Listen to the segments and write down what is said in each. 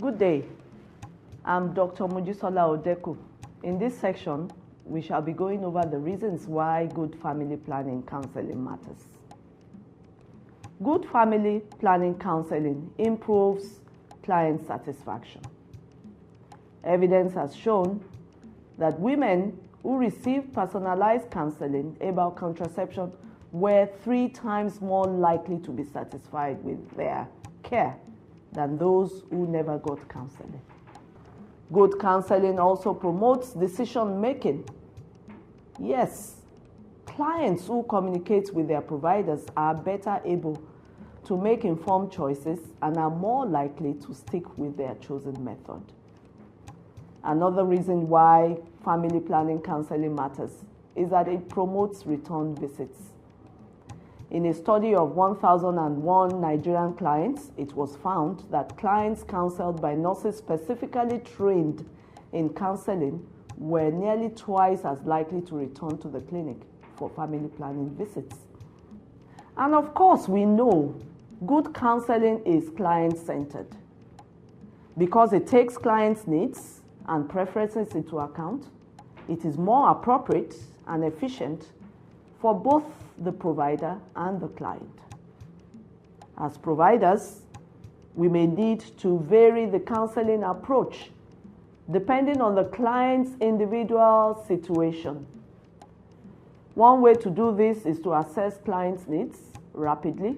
Good day. I'm Dr. Mojisola Odeku. In this section, we shall be going over the reasons why good family planning counseling matters. Good family planning counseling improves client satisfaction. Evidence has shown that women who received personalized counseling about contraception were 3 times more likely to be satisfied with their care than those who never got counseling. Good counseling also promotes decision making. Yes, clients who communicate with their providers are better able to make informed choices and are more likely to stick with their chosen method. Another reason why family planning counseling matters is that it promotes return visits. In a study of 1,001 Nigerian clients, it was found that clients counseled by nurses specifically trained in counseling were nearly twice as likely to return to the clinic for family planning visits. And of course, we know good counseling is client-centered because it takes clients' needs and preferences into account. It is more appropriate and efficient for both the provider and the client. As providers, we may need to vary the counseling approach depending on the client's individual situation. One way to do this is to assess clients' needs rapidly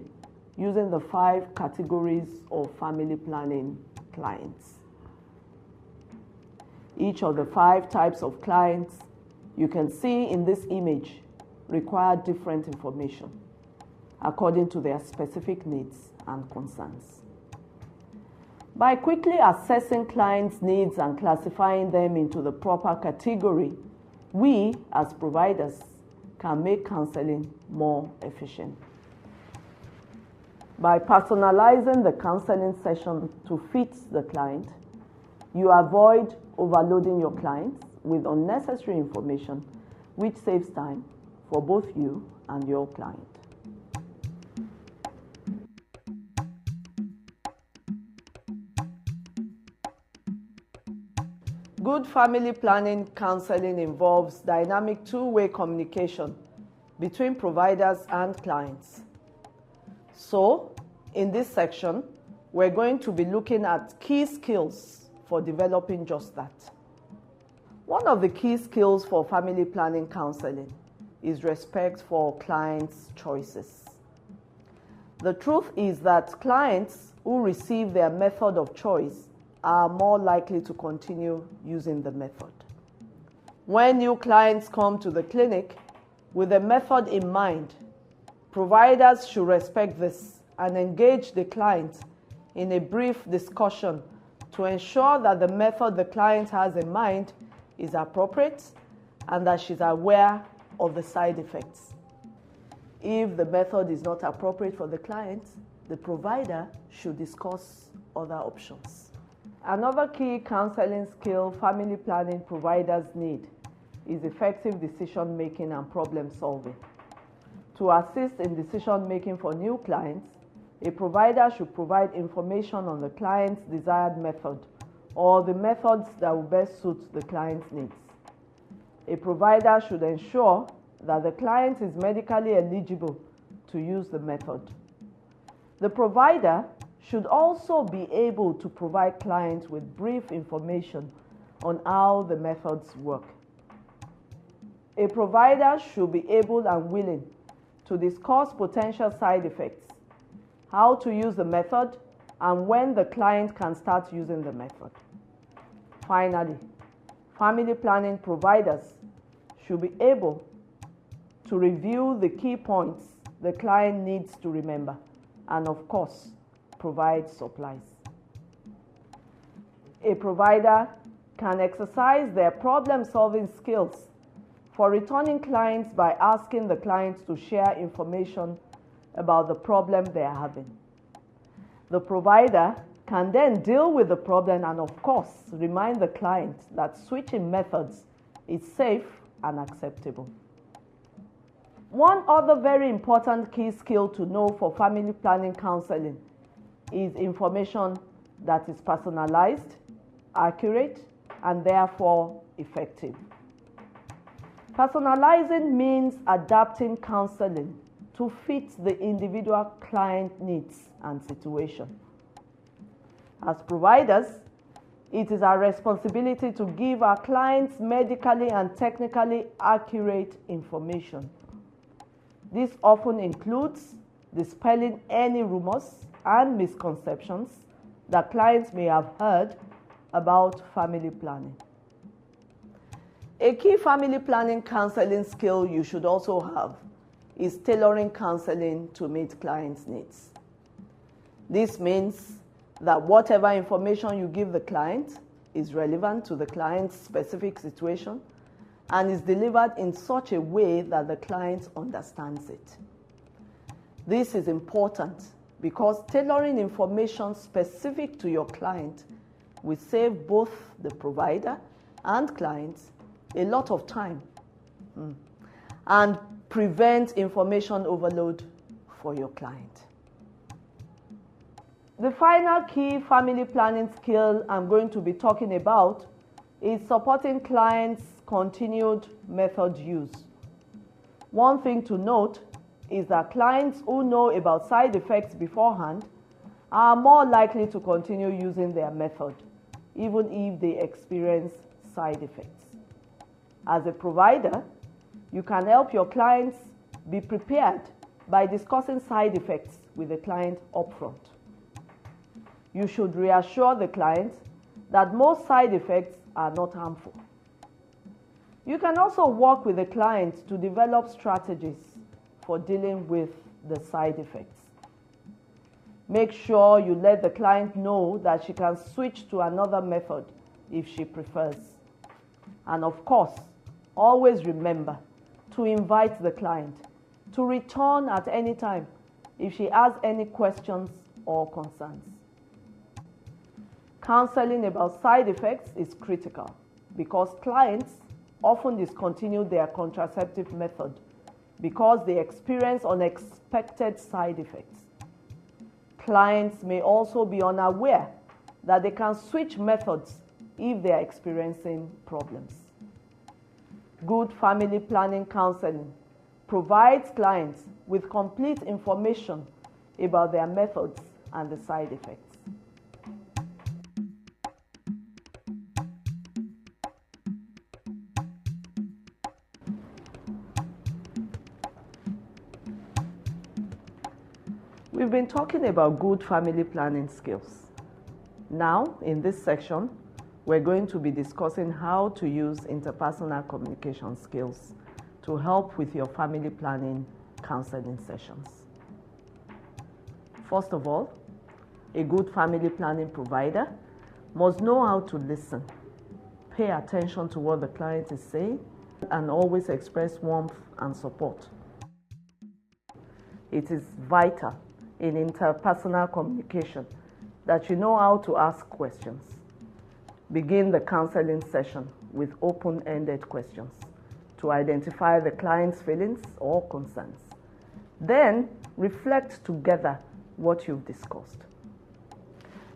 using the 5 categories of family planning clients. Each of the 5 types of clients you can see in this image require different information according to their specific needs and concerns. By quickly assessing clients' needs and classifying them into the proper category, we as providers can make counseling more efficient. By personalizing the counseling session to fit the client, you avoid overloading your clients with unnecessary information, which saves time for both you and your client. Good family planning counseling involves dynamic 2-way communication between providers and clients. So, in this section, we're going to be looking at key skills for developing just that. One of the key skills for family planning counseling is respect for clients' choices. The truth is that clients who receive their method of choice are more likely to continue using the method. When new clients come to the clinic with a method in mind, providers should respect this and engage the client in a brief discussion to ensure that the method the client has in mind is appropriate and that she's aware of the side effects. If the method is not appropriate for the client, the provider should discuss other options. Another key counseling skill family planning providers need is effective decision making and problem solving. To assist in decision making for new clients, a provider should provide information on the client's desired method or the methods that will best suit the client's needs. A provider should ensure that the client is medically eligible to use the method. The provider should also be able to provide clients with brief information on how the methods work. A provider should be able and willing to discuss potential side effects, how to use the method, and when the client can start using the method. Finally, family planning providers should be able to review the key points the client needs to remember and, of course, provide supplies. A provider can exercise their problem-solving skills for returning clients by asking the clients to share information about the problem they are having. The provider can then deal with the problem and, of course, remind the client that switching methods is safe and acceptable. One other very important key skill to know for family planning counseling is information that is personalized, accurate, and therefore effective. Personalizing means adapting counseling to fit the individual client needs and situation. As providers, it is our responsibility to give our clients medically and technically accurate information. This often includes dispelling any rumors and misconceptions that clients may have heard about family planning. A key family planning counseling skill you should also have is tailoring counseling to meet clients' needs. This means that whatever information you give the client is relevant to the client's specific situation and is delivered in such a way that the client understands it. This is important because tailoring information specific to your client will save both the provider and clients a lot of time and prevent information overload for your client. The final key family planning skill I'm going to be talking about is supporting clients' continued method use. One thing to note is that clients who know about side effects beforehand are more likely to continue using their method, even if they experience side effects. As a provider, you can help your clients be prepared by discussing side effects with the client upfront. You should reassure the client that most side effects are not harmful. You can also work with the client to develop strategies for dealing with the side effects. Make sure you let the client know that she can switch to another method if she prefers. And of course, always remember to invite the client to return at any time if she has any questions or concerns. Counseling about side effects is critical because clients often discontinue their contraceptive method because they experience unexpected side effects. Clients may also be unaware that they can switch methods if they are experiencing problems. Good family planning counseling provides clients with complete information about their methods and the side effects. We've been talking about good family planning skills. Now, in this section, we're going to be discussing how to use interpersonal communication skills to help with your family planning counseling sessions. First of all, a good family planning provider must know how to listen, pay attention to what the client is saying, and always express warmth and support. It is vital in interpersonal communication that you know how to ask questions. Begin the counseling session with open-ended questions to identify the client's feelings or concerns. Then reflect together what you've discussed.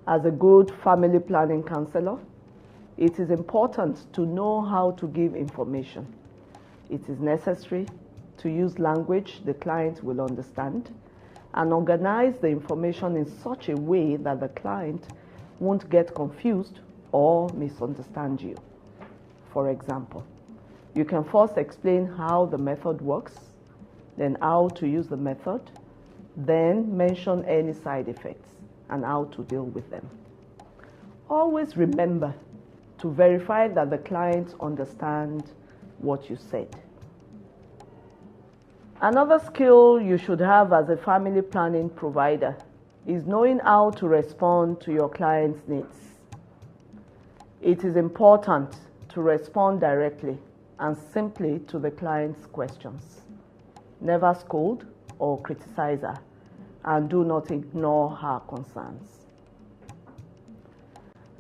As a good family planning counselor, it is important to know how to give information. It is necessary to use language the client will understand and organize the information in such a way that the client won't get confused or misunderstand you. For example, you can first explain how the method works, then how to use the method, then mention any side effects and how to deal with them. Always remember to verify that the client understands what you said. Another skill you should have as a family planning provider is knowing how to respond to your client's needs. It is important to respond directly and simply to the client's questions. Never scold or criticize her, and do not ignore her concerns.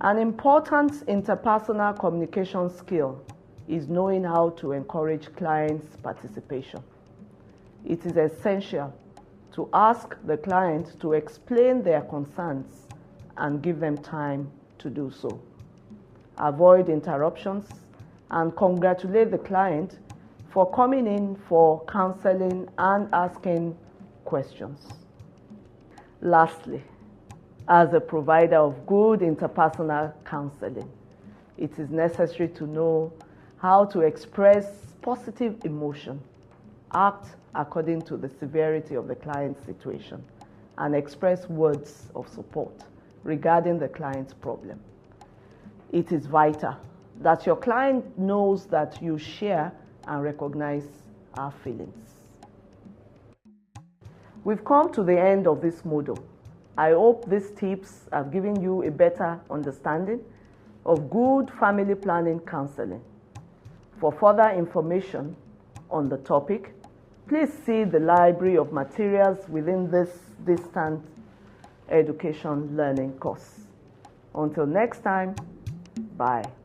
An important interpersonal communication skill is knowing how to encourage clients' participation. It is essential to ask the client to explain their concerns and give them time to do so. Avoid interruptions and congratulate the client for coming in for counseling and asking questions. Lastly, as a provider of good interpersonal counseling, it is necessary to know how to express positive emotion, act according to the severity of the client's situation, and express words of support regarding the client's problem. It is vital that your client knows that you share and recognize our feelings. We've come to the end of this module. I hope these tips have given you a better understanding of good family planning counseling. For further information on the topic, please see the library of materials within this distant education learning course. Until next time, bye.